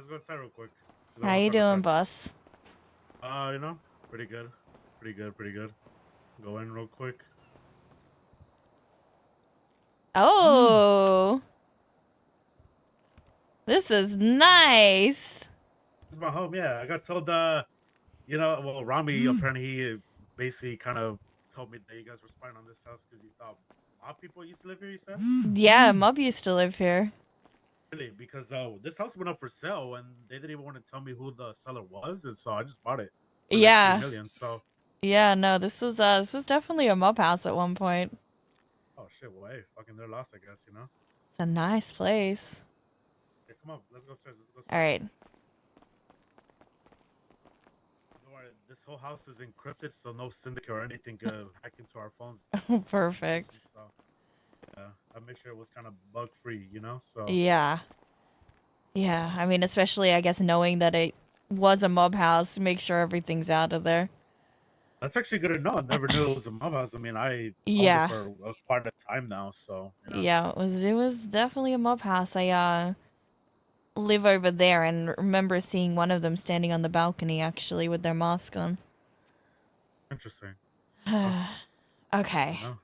let's go inside real quick. How you doing, boss? You know, pretty good. Pretty good. Go in real quick. Oh. This is nice. This is my home, yeah. I got told, well, Rami, apparently he basically kind of told me that you guys were spying on this house because he thought a lot of people used to live here, he said? Yeah, Mob used to live here. Really? Because this house went up for sale and they didn't even want to tell me who the seller was, and so I just bought it for like 3 million, so. Yeah, no, this was definitely a mob house at one point. Oh shit, well, hey, fucking they're lost, I guess, you know? It's a nice place. Okay, come on, let's go upstairs, All right. Don't worry, this whole house is encrypted, so no syndicate or anything could hack into our phones. Perfect. So, yeah, I made sure it was kind of bug free, you know? So. Yeah. Yeah, I mean, especially, I guess, knowing that it was a mob house, make sure everything's out of there. That's actually good to know. I never knew it was a mob house. I mean, I owned it for quite a time now, so. You know. Yeah, it was definitely a mob house. I live over there and remember seeing one of them standing on the balcony, actually, with their mask on. Interesting. Okay. No.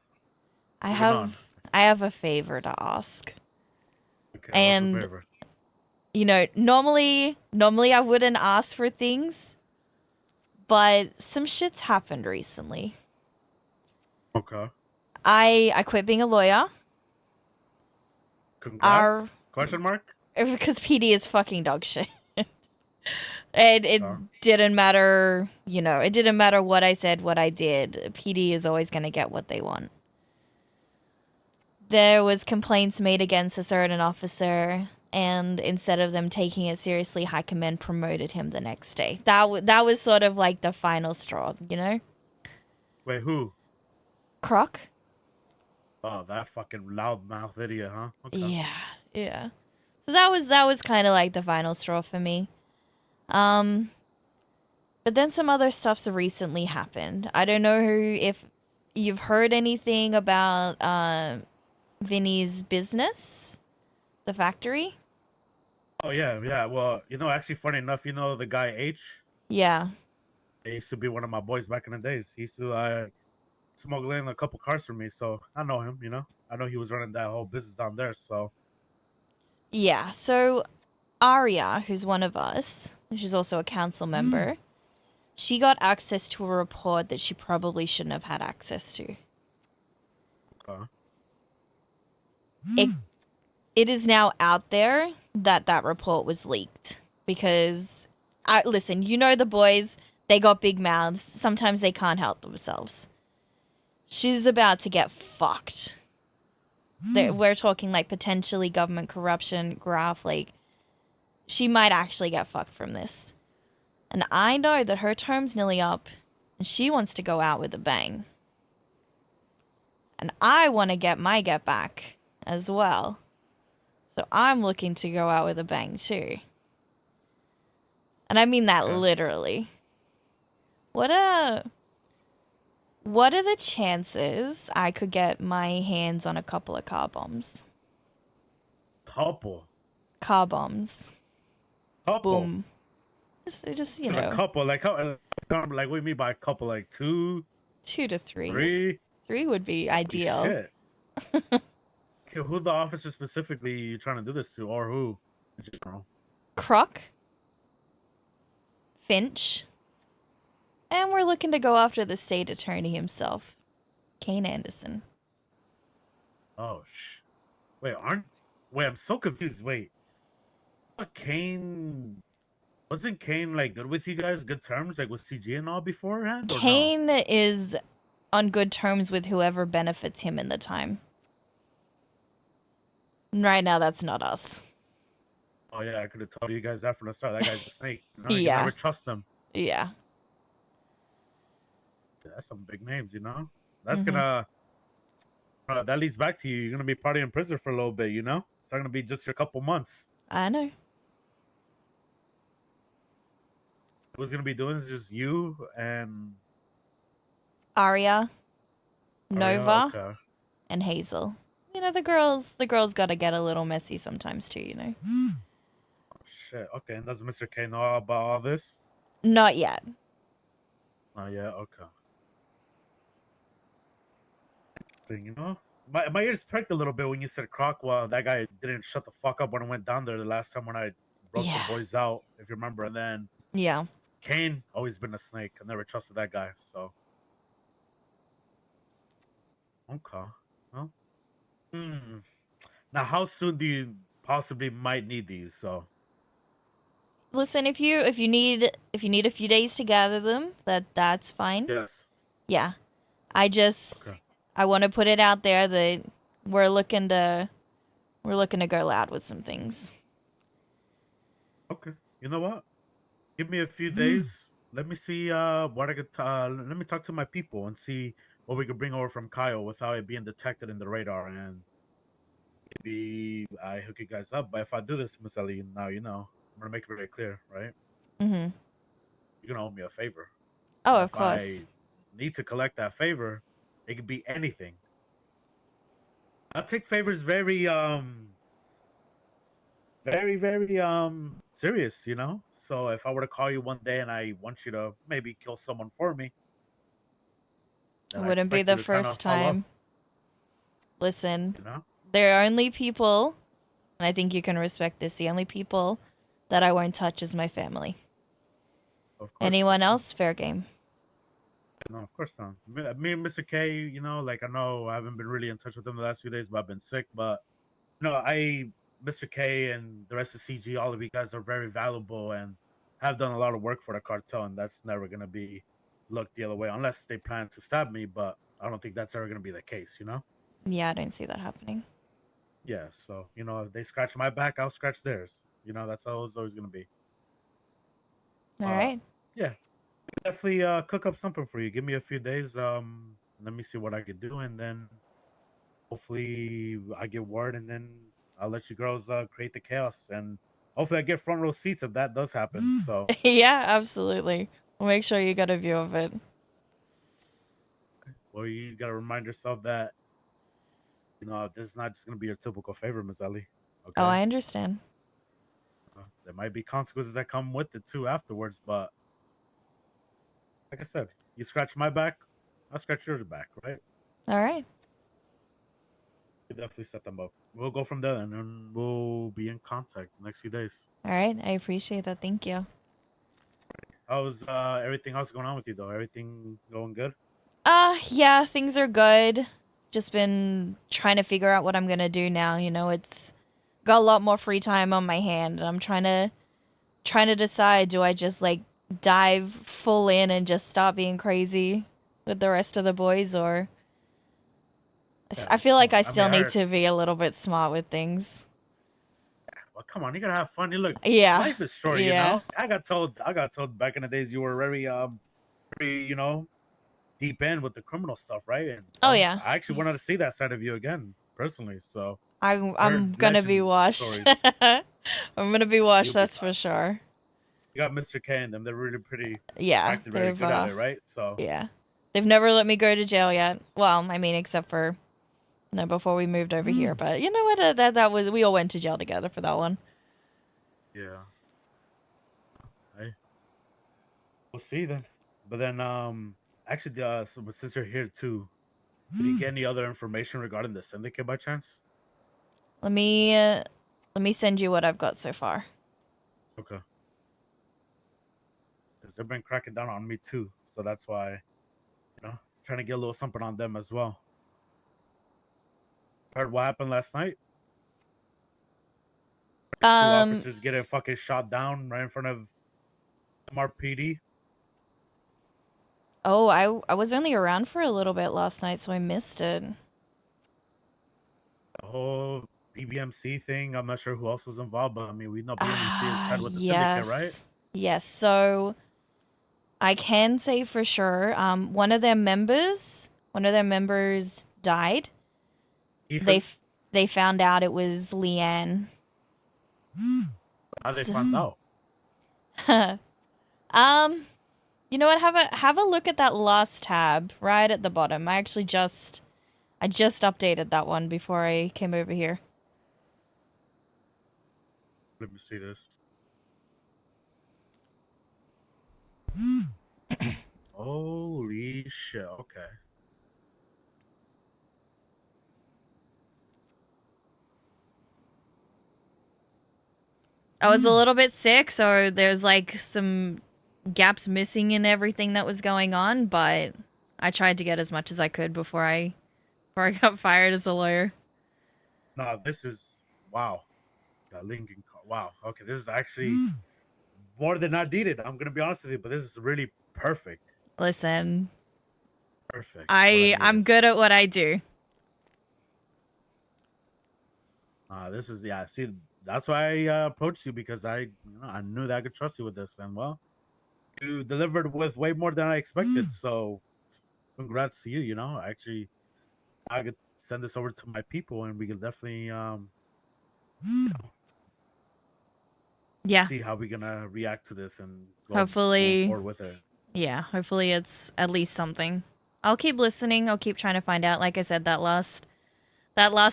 I have a favor to ask. Okay, and what's the favor? You know, normally I wouldn't ask for things, but some shit's happened recently. Okay. I quit being a lawyer. Congrats? Question mark? Because PD is fucking dog shit. It didn't matter, you know, it didn't matter what I said, what I did. PD is always going to get what they want. There was complaints made against a certain officer, and instead of them taking it seriously, High Command promoted him the next day. That was sort of like the final straw, you know? Wait, who? Croc. Oh, that fucking loudmouth idiot, huh? Okay. Yeah. So that was kind of like the final straw for me. But then some other stuff's recently happened. I don't know if you've heard anything about Vinny's business, the factory. Oh yeah. Well, you know, actually, funny enough, you know the guy H. Yeah. He used to be one of my boys back in the days. He used to smuggle in a couple cars for me, so I know him. You know, I know he was running that whole business down there. So. Yeah. So Aria, who's one of us, she's also a council member. She got access to a report that she probably shouldn't have had access to. Okay. It is now out there that report was leaked because, listen, you know the boys, they got big mouths. Sometimes they can't help themselves. She's about to get fucked. We're talking like potentially government corruption, graft, like she might actually get fucked from this. And I know that her term's nearly up and she wants to go out with a bang. And I want to get my get back as well. So I'm looking to go out with a bang too. And I mean that literally. What are the chances I could get my hands on a couple of car bombs? Couple. Car bombs. Couple. Boom. Just you know. A couple, like how, like what do you mean by a couple? Like 2 to 3. 3? 3 would be ideal. Shit. Okay, who the officer specifically you trying to do this to, or who? Croc. Finch. And we're looking to go after the state attorney himself, Kane Anderson. Oh, wait, I'm so confused. Wait, wasn't Kane like good with you guys, good terms, like with CG and all beforehand? Kane is on good terms with whoever benefits him in the time. Right now, that's not us. Oh yeah, I could have told you guys that from the start. That guy's a snake. You know? You can never trust him. Yeah. That's some big names, you know. That's gonna that leads back to you. You're gonna be probably in prison for a little bit, you know. It's not gonna be just for a couple months. I know. What's gonna be doing is just you and Aria, Nova, and Hazel. You know, the girls gotta get a little messy sometimes too, you know. shit. Okay, and does Mr. K know about all this? Not yet. Oh yeah, okay. Thing, you know, my ears pricked a little bit when you said Crockwell. That guy didn't shut the fuck up when I went down there the last time when I broke the Yeah. boys out, if you remember. And then Yeah. Kane always been a snake. I never trusted that guy. So okay, well, hmm. Now, how soon do you possibly might need these? So Listen, if you need a few days to gather them, that's fine. yes, Yeah. okay, I want to put it out there that we're looking to go loud with some things. okay. You know what? Give me a few days. Let me see what I could. Let me talk to my people and see what we could bring over from Kyle without it being detected in the radar, and maybe I hook you guys up. But if I do this, Miss Ellie, now you know I'm gonna make it very clear, right? Mhm. You're gonna owe me a favor, Oh, and of if course. I need to collect that favor, it could be anything. I take favors very serious, you know. So if I were to call you one day and I want you to maybe kill someone for me, It then I wouldn't be expect you the to kind first of follow up, time. Listen, you know. there are only people, and I think you can respect this, the only people that I won't touch is my family. Of course not. Anyone else, fair game. No, of course not. Me and Mr. K, you know, like I know I haven't been really in touch with him the last few days, but I've been sick. But no, Mr. K and the rest of CG, all of you guys are very valuable and have done a lot of work for the cartel, and that's never gonna be looked the other way unless they plan to stab me. But I don't think that's ever gonna be the case, you know. Yeah, I don't see that happening. Yeah, so you know, if they scratch my back, I'll scratch theirs. You know, that's always gonna be. All But right. yeah, definitely cook up something for you. Give me a few days. Let me see what I could do, and then hopefully I get word, and then I'll let you girls create the chaos, and hopefully I get front row seats if that does happen. So, Yeah, absolutely. We'll make sure you get a view of it. well, you gotta remind yourself that you know this is not just gonna be your typical favor, Miss Ellie. Oh, Okay, I understand. there might be consequences that come with it too afterwards, but like I said, you scratch my back, I'll scratch yours back, right? All right. We definitely set them up. We'll go from there, and then we'll be in contact the next few days. All right. I appreciate that. Thank you. How's everything else going on with you though? Everything going good? Yeah, things are good. Just been trying to figure out what I'm gonna do now. You know, it's got a lot more free time on my hand, and I'm trying to decide, do I just like dive full in and just start being crazy with the rest of the boys, or Yeah, I feel come like on. I I mean, still I need heard. to be a little bit smart with things. Well, come on, you gotta have fun. You look, Yeah. life is short, you Yeah. know. I got told back in the days you were very, you know, deep in with the criminal stuff, right? And Oh yeah. I actually wanted to see that side of you again, personally. So I I'm heard gonna be legend washed. stories. I'm gonna be washed, You'll be that's fine. for sure. You got Mr. K and them. They're really pretty, Yeah, acting very they've good at it, right? So yeah. They've never let me go to jail yet. Well, I mean, except for no, before we moved over here. But you know what? That was, we all went to jail together for that one. yeah, I we'll see then. But then, actually, but since you're here too, did you get any other information regarding the syndicate by chance? Let me send you what I've got so far. Okay, because they've been cracking down on me too, so that's why you know trying to get a little something on them as well. Heard what happened last night? Two Um. officers getting fucking shot down right in front of MRPD. Oh, I was only around for a little bit last night, so I missed it. The whole BBMC thing. I'm not sure who else was involved, but I mean, we know BBMC is Ah, tied with the syndicate, right? yes, yes. So I can say for sure, one of their members died. They Ethan, f- they found out it was Leanne. how they So, found out? um, you know what? Have a look at that last tab right at the bottom. I just updated that one before I came over here. Let me see this. Holy shit. Okay. I was a little bit sick, so there's like some gaps missing in everything that was going on, but I tried to get as much as I could before I got fired as a lawyer. No, this is wow. Lincoln. Wow. Okay, this is actually more than I needed. I'm gonna be honest with you, but this is really perfect. Listen, Perfect. What I I'm needed. good at what I do. This is yeah. See, that's why I approached you because I knew that I could trust you with this. And well, you delivered with way more than I expected. So congrats to you. Actually, I could send this over to my people, and we could definitely Yeah, see how we're gonna react to this and go moving hopefully, forward with it. yeah, hopefully it's at least something. I'll keep listening. I'll keep trying to find out. Like I said, that last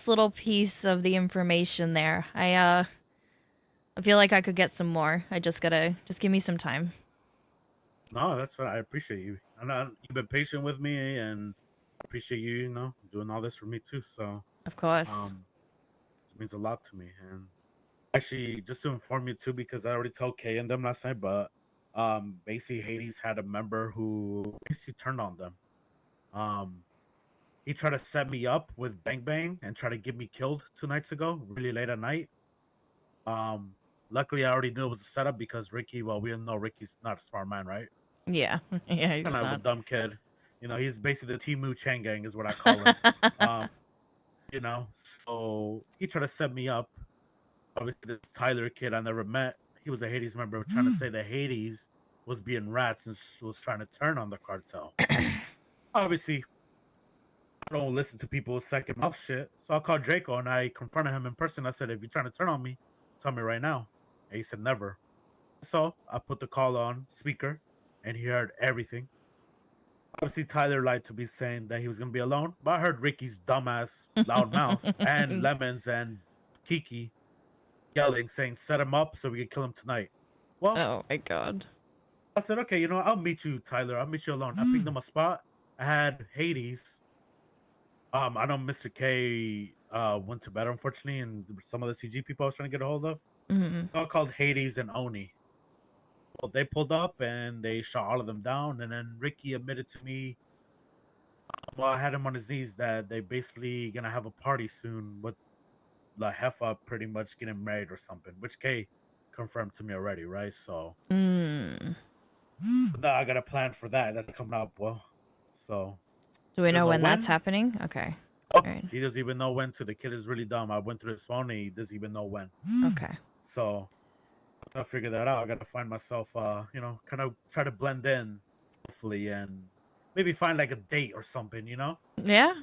little piece of the information there. I feel like I could get some more. I just gotta just give me some time. No, that's what I appreciate you. You've been patient with me, and I appreciate you. Doing all this for me too. So Of course. um, it means a lot to me. And actually, just to inform you too, because I already told Kay and them last night, but basically Hades had a member who basically turned on them. Um, he tried to set me up with Bang Bang and try to get me killed 2 nights ago, really late at night. Um, luckily I already knew it was a setup because Ricky. Well, we all know Ricky's not a smart man, right? Yeah. Yeah, Kind he's of a not. dumb kid. He's basically the Timu Chang gang is what I call him. Um, so he tried to set me up. Obviously, this Tyler kid I never met. He was a Hades member trying to say that Hades was being rats and was trying to turn on the cartel. Obviously, I don't listen to people's second mouth shit. So I called Draco and I confronted him in person. I said, if you're trying to turn on me, tell me right now. And he said, never. So I put the call on speaker and he heard everything. Obviously, Tyler lied to me saying that he was going to be alone, but I heard Ricky's dumbass loud mouth and Lemons and Kiki yelling, saying, set him up so we can kill him tonight. Well, Oh my god. I said, okay, I'll meet you, Tyler. I'll meet you alone. I picked him a spot. I had Hades. I know Mr. K went to bed, unfortunately, and some of the CG people I was trying to get a hold of. Mm. All called Hades and Oni. Well, they pulled up and they shot all of them down. And then Ricky admitted to me, well, I had him on his knees that they basically gonna have a party soon with La Hefa pretty much getting married or something, which K confirmed to me already, right? So Mm. now I got a plan for that. That's coming up. Well, so Do we I don't know know when that's when. happening? Okay. Oh, All right. he doesn't even know when. To the kid is really dumb. I went through his phone and he doesn't even know when. Okay. So I figure that out. I got to find myself, kind of try to blend in, hopefully, and maybe find like a date or something. Yeah.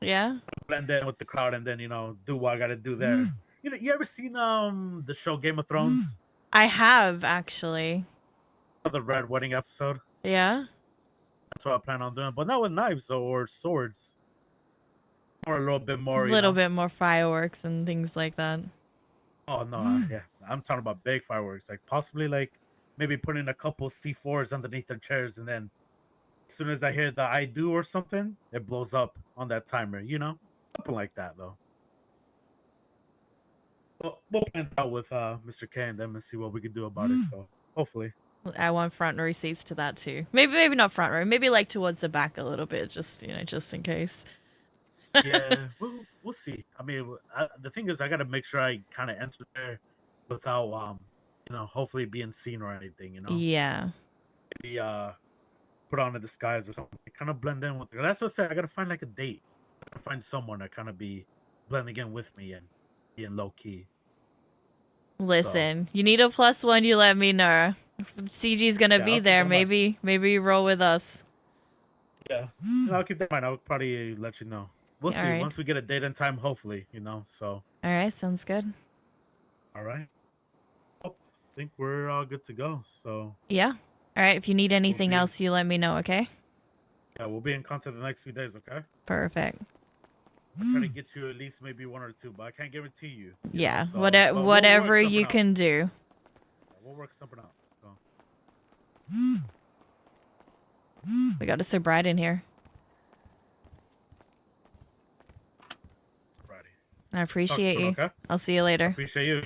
Yeah. Blend in with the crowd and then do what I got to do there. You ever seen the show Game of Thrones? I have actually. The Red Wedding episode. Yeah. That's what I plan on doing, but not with knives or swords, or a little bit A more. little bit more fireworks and things like that. Oh no, yeah, I'm talking about big fireworks, like possibly like maybe putting a couple C4s underneath their chairs, and then as soon as I hear the "I do" or something, it blows up on that timer. Something like that though. We'll plan it out with Mr. K and them and see what we can do about it. So hopefully, I want front row seats to that too. Maybe not front row. Maybe like towards the back a little bit, just just in case. yeah, we'll see. I mean, the thing is, I got to make sure I kind of enter there without hopefully being seen or anything. Yeah. Maybe put on a disguise or something, kind of blend in with. That's what I said. I got to find like a date. I got to find someone to kind of be blending in with me and being low key. So Listen, you need a +1, you let me know. If CG's gonna yeah, be I'll keep there. that in mind. Maybe you roll with us. Yeah, I'll keep that in mind. I'll probably let you know. We'll All see right. once we get a date and time. Hopefully. So All right. Sounds good. all right. Well, I think we're all good to go. So Yeah. All right. If you need we'll anything be in, else, you let me know. Okay. yeah, we'll be in contact the next few days. Okay. Perfect. I'll try to get you at least maybe one or two, but I can't guarantee you. Yeah. So but we'll Whatever work you something out. can do. Yeah, we'll work something out. So We got it so bright in here. Alrighty. I appreciate soon, you. okay? I'll see you later. Appreciate you.